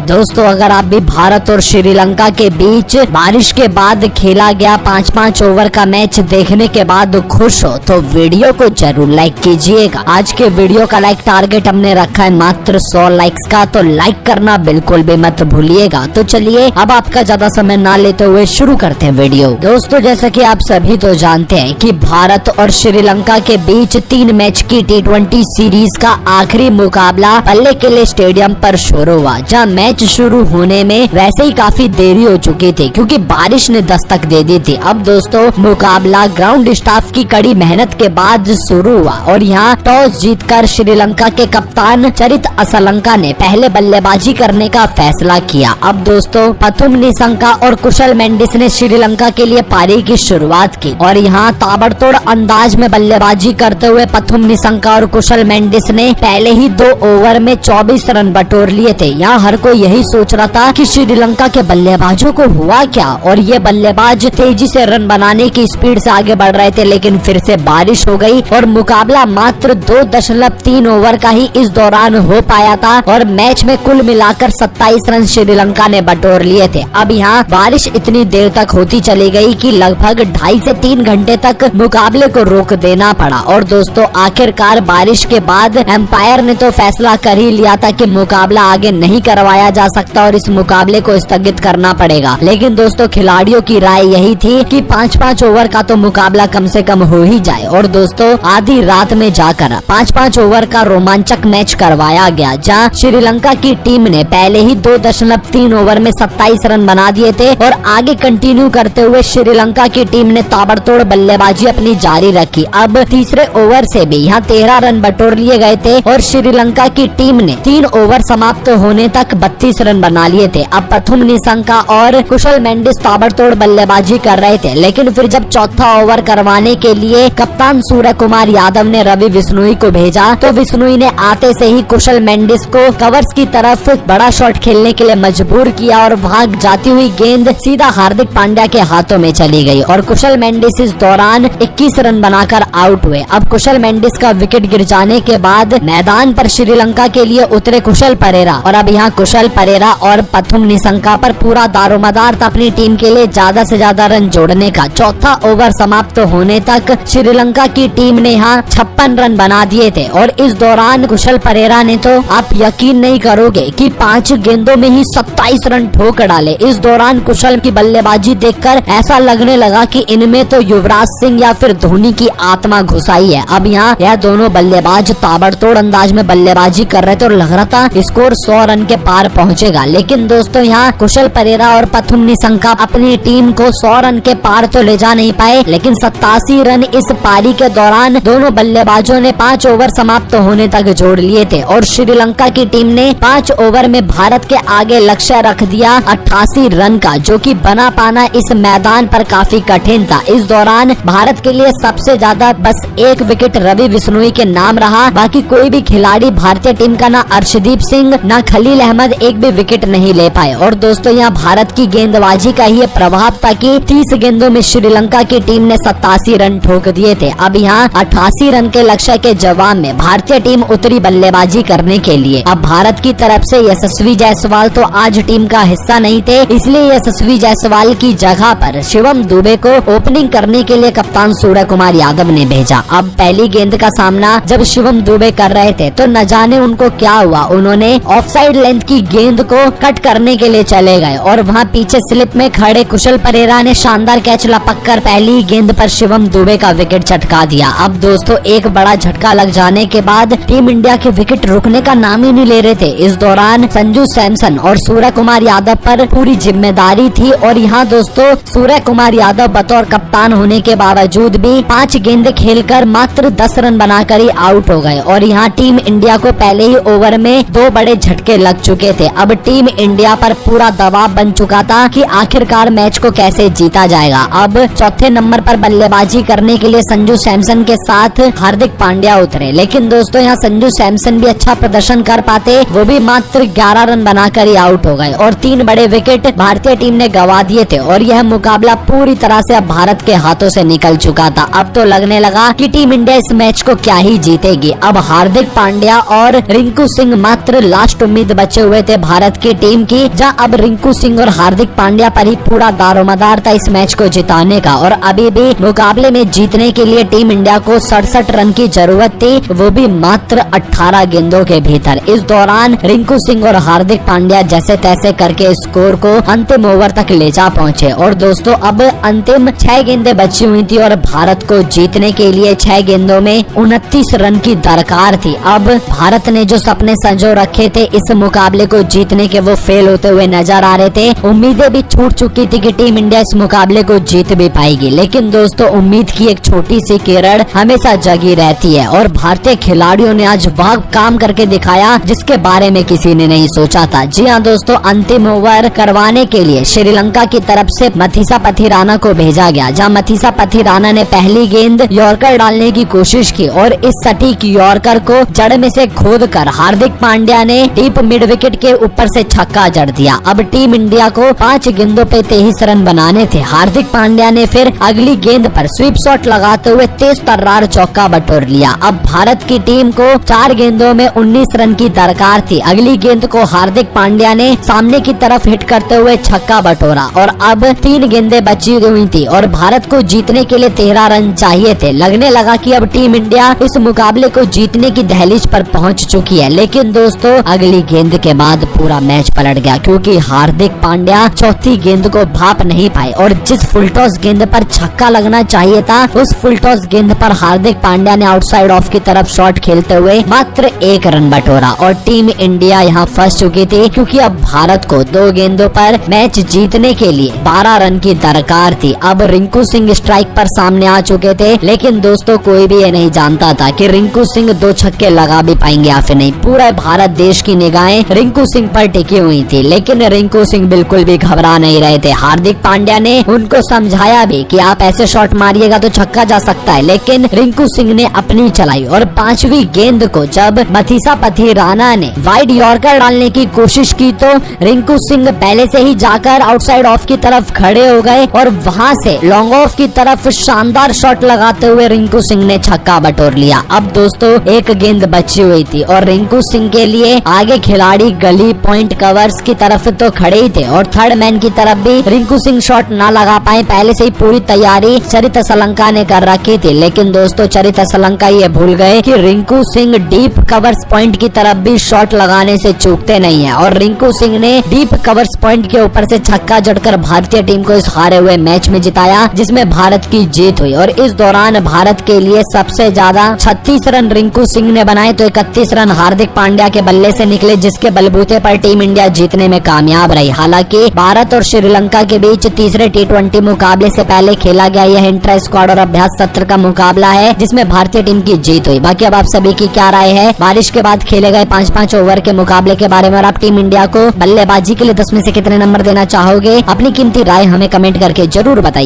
दोस्तों, अगर आप भी भारत और श्रीलंका के बीच बारिश के बाद खेला गया 5-5 ओवर का मैच देखने के बाद खुश हो तो वीडियो को जरूर लाइक कीजिएगा। आज के वीडियो का लाइक टारगेट हमने रखा है मात्र 100 लाइक्स का, तो लाइक करना बिल्कुल भी मत भूलिएगा। तो चलिए अब आपका ज्यादा समय ना लेते हुए शुरू करते हैं वीडियो। दोस्तों, जैसा कि आप सभी तो जानते हैं कि भारत और श्रीलंका के बीच 3 मैच की T20 सीरीज का आखिरी मुकाबला पल्ले किले स्टेडियम पर शुरू हुआ, जहां मैच शुरू होने में वैसे ही काफी देरी हो चुकी थी क्योंकि बारिश ने दस्तक दे दी थी। अब दोस्तों, मुकाबला ग्राउंड स्टाफ की कड़ी मेहनत के बाद शुरू हुआ और यहाँ टॉस जीतकर श्रीलंका के कप्तान चरित असलंका ने पहले बल्लेबाजी करने का फैसला किया। अब दोस्तों, पथुम निशंका और कुशल मेंडिस ने श्रीलंका के लिए पारी की शुरुआत की और यहाँ ताबड़तोड़ अंदाज में बल्लेबाजी करते हुए पथुम निशंका और कुशल मेंडिस ने पहले ही 2 ओवर में 24 रन बटोर लिए थे। यहाँ हर कोई यही सोच रहा था कि श्रीलंका के बल्लेबाजों को हुआ क्या, और ये बल्लेबाज तेजी से रन बनाने की स्पीड से आगे बढ़ रहे थे, लेकिन फिर से बारिश हो गई और मुकाबला मात्र 2.3 ओवर का ही इस दौरान हो पाया था और मैच में कुल मिलाकर 27 रन श्रीलंका ने बटोर लिए थे। अब यहाँ बारिश इतनी देर तक होती चली गई कि लगभग 2.5 से 3 घंटे तक मुकाबले को रोक देना पड़ा और दोस्तों, आखिरकार बारिश के बाद एम्पायर ने तो फैसला कर ही लिया था कि मुकाबला आगे नहीं करवाया जा सकता और इस मुकाबले को स्थगित करना पड़ेगा। लेकिन दोस्तों, खिलाड़ियों की राय यही थी कि 5-5 ओवर का तो मुकाबला कम से कम हो ही जाए और दोस्तों, आधी रात में जाकर 5-5 ओवर का रोमांचक मैच करवाया गया, जहां श्रीलंका की टीम ने पहले ही 2.3 ओवर में 27 रन बना दिए थे और आगे कंटिन्यू करते हुए श्रीलंका की टीम ने ताबड़तोड़ बल्लेबाजी अपनी जारी रखी। अब तीसरे ओवर से भी यहाँ 13 रन बटोर लिए गए थे और श्रीलंका की टीम ने 3 ओवर समाप्त होने तक 32 रन बना लिए थे। अब पथुम निशंका और कुशल मेंडिस ताबड़तोड़ बल्लेबाजी कर रहे थे, लेकिन फिर जब चौथा ओवर करवाने के लिए कप्तान सूर्य कुमार यादव ने रवि बिश्नोई को भेजा तो बिश्नोई ने आते से ही कुशल मेंडिस को कवर्स की तरफ बड़ा शॉट खेलने के लिए मजबूर किया और भाग जाती हुई गेंद सीधा हार्दिक पांड्या के हाथों में चली गई और कुशल मेंडिस इस दौरान 21 रन बनाकर आउट हुए। अब कुशल मेंडिस का विकेट गिर जाने के बाद मैदान पर श्रीलंका के लिए उतरे कुशल परेरा और अब यहाँ कुशल परेरा और पथुम निशंका पर पूरा दारोमदार था अपनी टीम के लिए ज्यादा से ज्यादा रन जोड़ने का। चौथा ओवर समाप्त होने तक श्रीलंका की टीम ने यहाँ 56 रन बना दिए थे और इस दौरान कुशल परेरा ने तो आप यकीन नहीं करोगे कि 5 गेंदों में ही 27 रन ठोक डाले। इस दौरान कुशल की बल्लेबाजी देखकर ऐसा लगने लगा कि इनमें तो युवराज सिंह या फिर धोनी की आत्मा घुसाई है। अब यहाँ यह दोनों बल्लेबाज ताबड़तोड़ अंदाज में बल्लेबाजी कर रहे थे और लग रहा था स्कोर 100 रन के पार पहुंचेगा, लेकिन दोस्तों, यहाँ कुशल परेरा और पथुम निशंका अपनी टीम को 100 रन के पार तो ले जा नहीं पाए, लेकिन 87 रन इस पारी के दौरान दोनों बल्लेबाजों ने 5 ओवर समाप्त होने तक जोड़ लिए थे और श्रीलंका की टीम ने 5 ओवर में भारत के आगे लक्ष्य रख दिया 88 रन का, जो कि बना पाना इस मैदान पर काफी कठिन था। इस दौरान भारत के लिए सबसे ज्यादा बस 1 विकेट रवि बिश्नोई के नाम रहा, बाकी कोई भी खिलाड़ी भारतीय टीम का ना अर्शदीप सिंह ना खलील अहमद एक भी विकेट नहीं ले पाए। और दोस्तों, यहाँ भारत की गेंदबाजी का ही प्रभाव था कि 30 गेंदों में श्रीलंका की टीम ने 87 रन ठोक दिए थे। अब यहाँ 88 रन के लक्ष्य के जवाब में भारतीय टीम उतरी बल्लेबाजी करने के लिए। अब भारत की तरफ से यशस्वी जायसवाल तो आज टीम का हिस्सा नहीं थे, इसलिए यशस्वी जायसवाल की जगह पर शिवम दुबे को ओपनिंग करने के लिए कप्तान सूर्य कुमार यादव ने भेजा। अब पहली गेंद का सामना जब शिवम दुबे कर रहे थे तो न जाने उनको क्या हुआ, उन्होंने ऑफसाइड लेंथ की गेंद को कट करने के लिए चले गए और वहां पीछे स्लिप में खड़े कुशल परेरा ने शानदार कैच लपक कर पहली गेंद पर शिवम दुबे का विकेट चटका दिया। अब दोस्तों, एक बड़ा झटका लग जाने के बाद टीम इंडिया के विकेट रुकने का नाम ही नहीं ले रहे थे। इस दौरान संजू सैमसन और सूर्य कुमार यादव पर पूरी जिम्मेदारी थी और यहाँ दोस्तों, सूर्य कुमार यादव बतौर कप्तान होने के बावजूद भी 5 गेंदें खेलकर मात्र 10 रन बनाकर ही आउट हो गए और यहाँ टीम इंडिया को पहले ही ओवर में 2 बड़े झटके लग चुके थे। थे। अब टीम इंडिया पर पूरा दबाव बन चुका था कि आखिरकार मैच को कैसे जीता जाएगा। अब चौथे नंबर पर बल्लेबाजी करने के लिए संजू सैमसन के साथ हार्दिक पांड्या उतरे, लेकिन दोस्तों यहाँ संजू सैमसन भी अच्छा प्रदर्शन कर पाते, वो भी मात्र 11 रन बनाकर ही आउट हो गए और 3 बड़े विकेट भारतीय टीम ने गवा दिए थे और यह मुकाबला पूरी तरह से अब भारत के हाथों से निकल चुका था। अब तो लगने लगा कि टीम इंडिया इस मैच को क्या ही जीतेगी। अब हार्दिक पांड्या और रिंकू सिंह मात्र लास्ट उम्मीद बचे हुए थे भारत की टीम की, जहां अब रिंकू सिंह और हार्दिक पांड्या पर ही पूरा दारोमदार था इस मैच को जिताने का। और अभी भी मुकाबले में जीतने के लिए टीम इंडिया को 67 रन की जरूरत थी, वो भी मात्र 18 गेंदों के भीतर। इस दौरान रिंकू सिंह और हार्दिक पांड्या जैसे तैसे करके स्कोर को अंतिम ओवर तक ले जा पहुंचे। और दोस्तों अब अंतिम 6 गेंदें बची हुई थी और भारत को जीतने के लिए 6 गेंदों में 29 रन की दरकार थी। अब भारत ने जो सपने संजो रखे थे इस मुकाबले को जीतने के, वो फेल होते हुए नजर आ रहे थे। उम्मीदें भी छूट चुकी थी कि टीम इंडिया इस मुकाबले को जीत भी पाएगी, लेकिन दोस्तों उम्मीद की एक छोटी सी किरण हमेशा जगी रहती है और भारतीय खिलाड़ियों ने आज वह काम करके दिखाया जिसके बारे में किसी ने नहीं सोचा था। जी हाँ दोस्तों, अंतिम ओवर करवाने के लिए श्रीलंका की तरफ से मथीसा पथिराना को भेजा गया, जहाँ मथीसा पथिराना ने पहली गेंद यॉर्कर डालने की कोशिश की और इस सटीक यॉर्कर को जड़ में से खोदकर हार्दिक पांड्या ने डीप मिड विकेट के ऊपर से छक्का जड़ दिया। अब टीम इंडिया को 5 गेंदों पे 23 रन बनाने थे। हार्दिक पांड्या ने फिर अगली गेंद पर स्वीप शॉट लगाते हुए तेज तर्रार चौका बटोर लिया। अब भारत की टीम को 4 गेंदों में 19 रन की दरकार थी। अगली गेंद को हार्दिक पांड्या ने सामने की तरफ हिट करते हुए छक्का बटोरा और अब 3 गेंदें बची हुई थी और भारत को जीतने के लिए 13 रन चाहिए थे। लगने लगा कि अब टीम इंडिया इस मुकाबले को जीतने की दहलीज पर पहुंच चुकी है, लेकिन दोस्तों अगली गेंद के बाद पूरा मैच पलट गया क्योंकि हार्दिक पांड्या चौथी गेंद को भाप नहीं पाए और जिस फुल टॉस गेंद पर छक्का लगना चाहिए था उस फुल टॉस गेंद पर हार्दिक पांड्या ने आउटसाइड ऑफ की तरफ शॉट खेलते हुए मात्र 1 रन बटोरा और टीम इंडिया यहाँ फंस चुकी थी क्योंकि अब भारत को 2 गेंदों पर मैच जीतने के लिए 12 रन की दरकार थी। अब रिंकू सिंह स्ट्राइक पर सामने आ चुके थे, लेकिन दोस्तों कोई भी ये नहीं जानता था कि रिंकू सिंह 2 छक्के लगा भी पाएंगे या फिर नहीं। पूरा भारत देश की निगाहें रिंकू सिंह पर टिकी हुई थी, लेकिन रिंकू सिंह बिल्कुल भी घबरा नहीं रहे थे। हार्दिक पांड्या ने उनको समझाया भी कि आप ऐसे शॉट मारिएगा तो छक्का जा सकता है, लेकिन रिंकू सिंह ने अपनी चलाई और 5वीं गेंद को जब मथीसा पथिराना ने वाइड यॉर्कर डालने की कोशिश की तो रिंकू सिंह पहले से ही जाकर आउटसाइड ऑफ की तरफ खड़े हो गए और वहां से लॉन्ग ऑफ की तरफ शानदार शॉट लगाते हुए रिंकू सिंह ने छक्का बटोर लिया। अब दोस्तों 1 गेंद बची हुई थी और रिंकू सिंह के लिए आगे खिलाड़ी गली पॉइंट कवर्स की तरफ तो खड़े ही थे और थर्ड मैन की तरफ भी रिंकू सिंह शॉट ना लगा पाए। पहले से ही पूरी तैयारी चरित असलंका ने कर रखी थी, लेकिन दोस्तों चरित असलंका ये भूल गए कि Rinku Singh deep covers point की तरफ भी शॉट लगाने से चूकते नहीं है और रिंकू सिंह ने डीप कवर्स पॉइंट के ऊपर से छक्का जड़कर भारतीय टीम को इस हारे हुए मैच में जिताया, जिसमें भारत की जीत हुई। और इस दौरान भारत के लिए सबसे ज्यादा 36 रन रिंकू सिंह ने बनाए तो 31 रन हार्दिक पांड्या के बल्ले से निकले, जिसके बलबूते पर टीम इंडिया जीतने में कामयाब रही। हालांकि भारत और श्रीलंका के बीच तीसरे T20 मुकाबले से पहले खेला गया यह इंट्रा स्क्वाड और अभ्यास सत्र का मुकाबला है, जिसमें भारतीय टीम की जीत हुई। बाकी अब आप सभी की क्या राय है बारिश के बाद खेले गए 5-5 ओवर के मुकाबले के बारे में, और आप टीम इंडिया को बल्लेबाजी के लिए 10 में से कितने नंबर देना चाहोगे? अपनी कीमती राय हमें कमेंट करके जरूर बताइए।